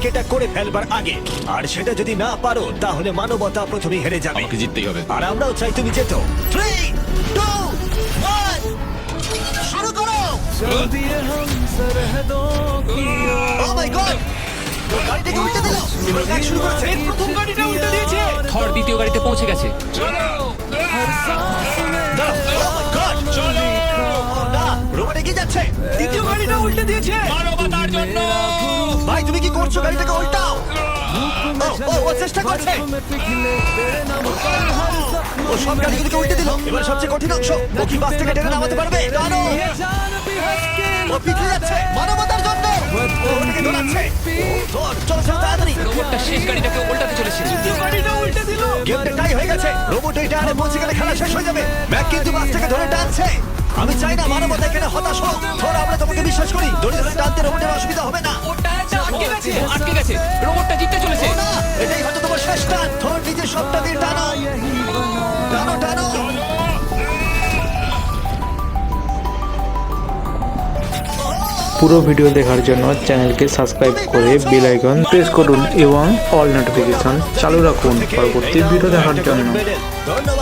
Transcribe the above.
তোমাদেরকে এটা করে ফেলবার আগে। আর সেটা যদি না পারো তাহলে মানবতা প্রথমেই হেরে যাবে। আমাকে জিততেই হবে। আর আমরাও চাই তুমি যেতো। 3, 2, 1, শুরু করো। ও মাই গড, গাড়িটাকে উল্টে দিল। এবার কাজ শুরু করেছে। প্রথম গাড়িটা উল্টে দিয়েছে। থর দ্বিতীয় গাড়িতে পৌঁছে গেছে। রোবট এগিয়ে যাচ্ছে। দ্বিতীয় গাড়িটা উল্টে দিয়েছে। মানবতার জন্য। ভাই তুমি কি করছো? গাড়িটাকে উল্টাও। ও চেষ্টা করছে। ও সব গাড়িগুলোকে উল্টে দিল। এবার সবচেয়ে কঠিন অংশ, ও কি বাস থেকে টেনে নামাতে পারবে? জানো ও পিছলে যাচ্ছে। মানবতার জন্য ও ওটাকে দৌড়াচ্ছে। ধর, চলো চলো তাড়াতাড়ি। রোবটটা শেষ গাড়িটাকে উল্টাতে চলেছে। দ্বিতীয় গাড়িটা উল্টে দিল। গেমটা টাই হয়ে গেছে। রোবট এই টায়ারে পৌঁছে গেলে খেলা শেষ হয়ে যাবে। ম্যাক কিন্তু বাসটাকে ধরে টানছে। আমি চাই না মানবতা এখানে হতাশ হোক। ধর, আমরা তোমাকে বিশ্বাস করি। দড়ি ধরে টানতে রোবটের অসুবিধা হবে না। ও টায়ারটা আটকে গেছে। আটকে গেছে। রোবটটা জিততে চলেছে। ও না, এটাই হয়তো তোমার শেষ টান। ধর, নিজের সবটা দিয়ে টানো টানো টানো। পুরো ভিডিও দেখার জন্য চ্যানেলকে সাবস্ক্রাইব করে বেল আইকন প্রেস করুন এবং অল নোটিফিকেশন চালু রাখুন পরবর্তী ভিডিও দেখার জন্য। ধন্যবাদ।